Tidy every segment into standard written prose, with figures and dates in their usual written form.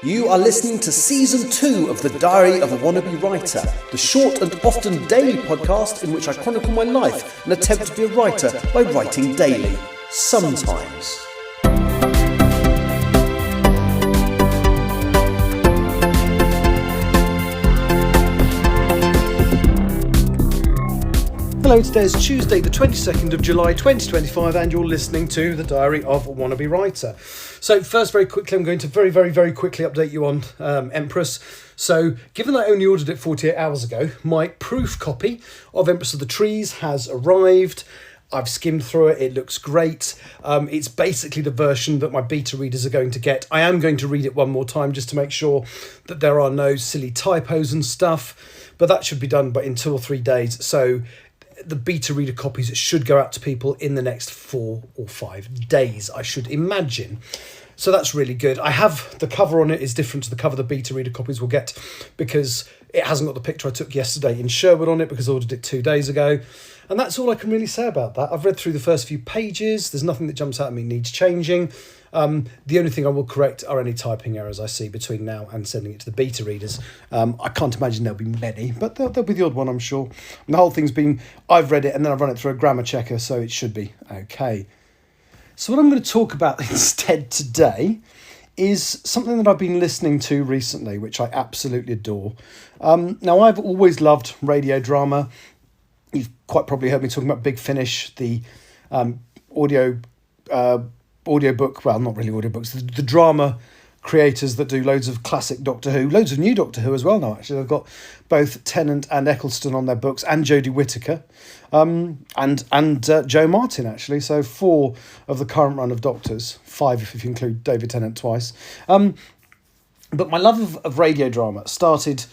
You are listening to Season 2 of The Diary of a Wannabe Writer, the short and often daily podcast in which I chronicle my life and attempt to be a writer by writing daily. Sometimes. Hello, today is Tuesday the 22nd of July 2025 and you're listening to The Diary of a Wannabe Writer. So first, very quickly, I'm going to very quickly update you on Empress. So given I only ordered it 48 hours ago, my proof copy of Empress of the Trees has arrived. I've skimmed through it, it looks great. It's basically the version that my beta readers are going to get. I am going to read it one more time just to make sure that there are no silly typos and stuff, but that should be done in 2 or 3 days. So the beta reader copies should go out to people in the next 4 or 5 days, I should imagine. So that's really good. I have the cover on it is different to the cover the beta reader copies will get because it hasn't got the picture I took yesterday in Sherwood on it because I ordered it 2 days ago. And that's all I can really say about that. I've read through the first few pages. There's nothing that jumps out at me needs changing. The only thing I will correct are any typing errors I see between now and sending it to the beta readers. I can't imagine there'll be many, but there'll be the odd one, I'm sure. And the whole thing's been, I've read it and then I've run it through a grammar checker, so it should be okay. So what I'm going to talk about instead today is something that I've been listening to recently, which I absolutely adore. Now, I've always loved radio drama. You've quite probably heard me talking about Big Finish, the audiobook, well, not really audiobooks, the drama creators that do loads of classic Doctor Who, loads of new Doctor Who as well now, actually. They've got both Tennant and Eccleston on their books, and Jodie Whittaker, and Joe Martin, actually. So 4 of the current run of Doctors, 5 if you include David Tennant twice. But my love of radio drama started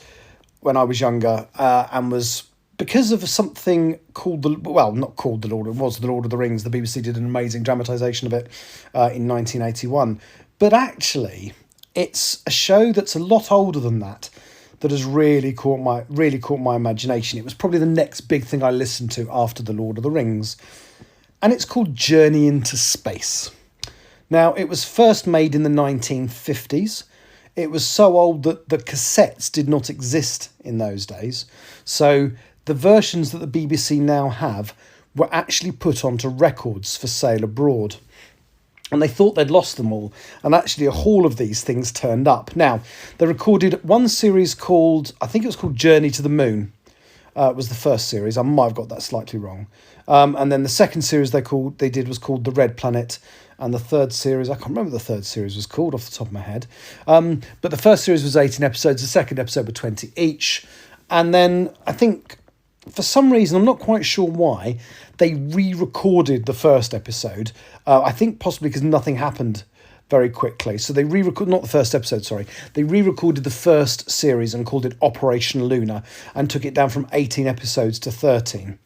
when I was younger and was because of something called not called The Lord, it was The Lord of the Rings. The BBC did an amazing dramatisation of it in 1981. But actually, it's a show that's a lot older than that has really caught my imagination. It was probably the next big thing I listened to after The Lord of the Rings. And it's called Journey into Space. Now, it was first made in the 1950s. It was so old that the cassettes did not exist in those days. So the versions that the BBC now have were actually put onto records for sale abroad. And they thought they'd lost them all. And actually a haul of these things turned up. Now, they recorded one series called, I think it was called Journey to the Moon. It was the first series. I might have got that slightly wrong. And then the second series they did was called The Red Planet. And the third series, I can't remember what the third series was called off the top of my head. But the first series was 18 episodes. The second episode were 20 each. And then I think, for some reason, I'm not quite sure why, they re-recorded the first episode. I think possibly because nothing happened very quickly. So they re-recorded, not the first episode, sorry. They re-recorded the first series and called it Operation Luna and took it down from 18 episodes to 13.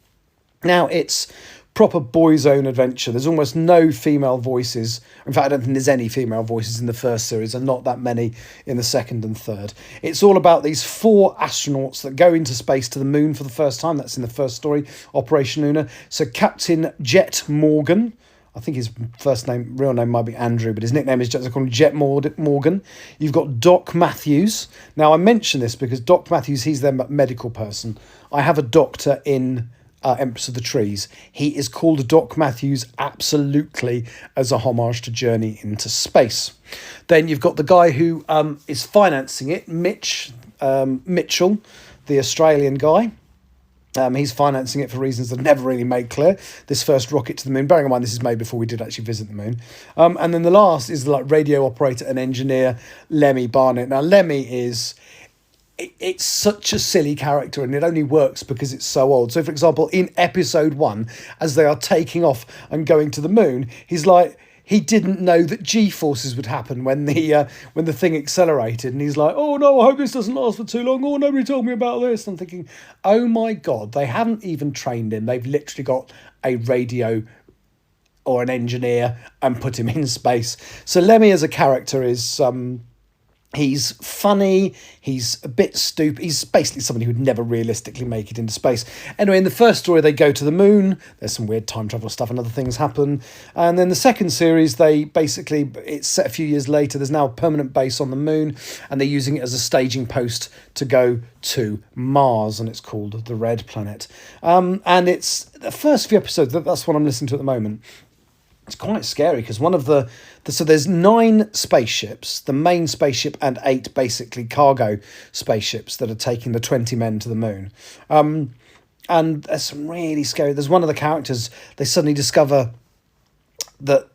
Now, it's proper boys' own adventure. There's almost no female voices. In fact, I don't think there's any female voices in the first series and not that many in the second and third. It's all about these 4 astronauts that go into space to the moon for the first time. That's in the first story, Operation Luna. So Captain Jet Morgan, I think his real name might be Andrew, but his nickname is Jet, they call him Jet Morgan. You've got Doc Matthews. Now, I mention this because Doc Matthews, he's their medical person. I have a doctor in Empress of the Trees. He is called Doc Matthews absolutely as a homage to Journey into Space. Then you've got the guy who is financing it, Mitchell, the Australian guy. He's financing it for reasons that are never really made clear. This first rocket to the moon, bearing in mind this is made before we did actually visit the moon. And then the last is the radio operator and engineer, Lemmy Barnett. Now, Lemmy is... It's such a silly character and it only works because it's so old. So, for example, in episode 1, as they are taking off and going to the moon, he's like, he didn't know that G-forces would happen when the thing accelerated. And he's like, oh, no, I hope this doesn't last for too long. Oh, nobody told me about this. And I'm thinking, oh, my God, they haven't even trained him. They've literally got a radio or an engineer and put him in space. So Lemmy as a character is... He's funny, he's a bit stupid, he's basically somebody who'd never realistically make it into space. Anyway, in the first story, they go to the moon, there's some weird time travel stuff and other things happen. And then the second series, it's set a few years later, there's now a permanent base on the moon, and they're using it as a staging post to go to Mars, and it's called The Red Planet. And it's the first few episodes, that's what I'm listening to at the moment. It's quite scary because so there's 9 spaceships, the main spaceship and 8 basically cargo spaceships that are taking the 20 men to the moon. And there's some really scary. There's one of the characters, they suddenly discover that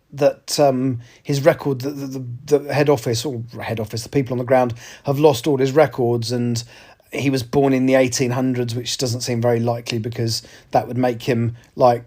his record, the head office, the people on the ground have lost all his records, and he was born in the 1800s, which doesn't seem very likely because that would make him like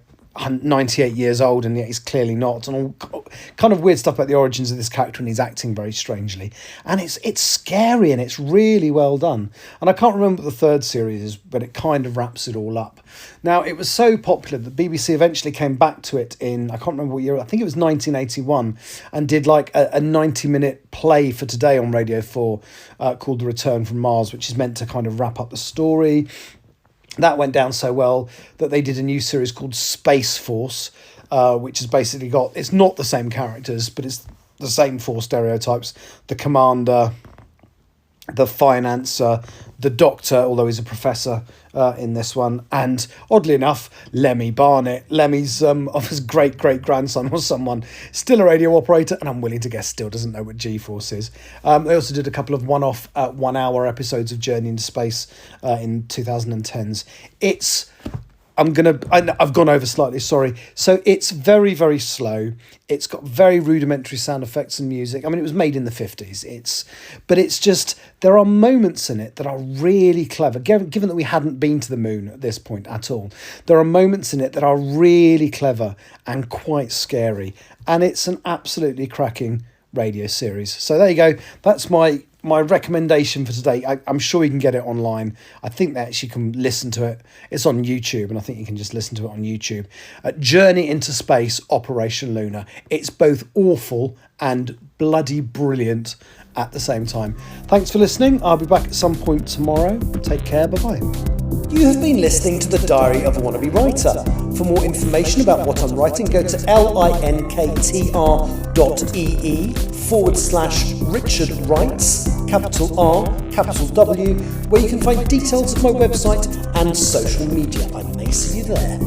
98 years old, and yet he's clearly not, and all kind of weird stuff about the origins of this character, and he's acting very strangely, and it's scary, and it's really well done. And I can't remember what the third series is, but it kind of wraps it all up. Now, it was so popular that BBC eventually came back to it in, I can't remember what year, I think it was 1981, and did like a 90-minute play for Today on Radio 4 called The Return from Mars, which is meant to kind of wrap up the story. That went down so well that they did a new series called Space Force, which has basically it's not the same characters, but it's the same 4 stereotypes. The commander, the financer, the doctor, although he's a professor in this one, and oddly enough, Lemmy Barnett. Lemmy's of his great-great-grandson was someone, still a radio operator, and I'm willing to guess still doesn't know what G-Force is. They also did a couple of one-off 1-hour episodes of Journey into Space in 2010s. I've gone over slightly, sorry. So it's very, very slow. It's got very rudimentary sound effects and music. I mean, it was made in the 50s. But it's just, there are moments in it that are really clever. Given that we hadn't been to the moon at this point at all, there are moments in it that are really clever and quite scary. And it's an absolutely cracking radio series. So there you go. That's my recommendation for today. I'm sure you can get it online. I think that you can listen to it. It's on YouTube, and I think you can just listen to it on YouTube. Journey into Space, Operation Luna. It's both awful and bloody brilliant at the same time. Thanks for listening. I'll be back at some point tomorrow. Take care. Bye-bye. You have been listening to The Diary of a Wannabe Writer. For more information about what I'm writing, go to linktr.ee/Richard Writes, capital R, capital W, where you can find details of my website and social media. I may see you there.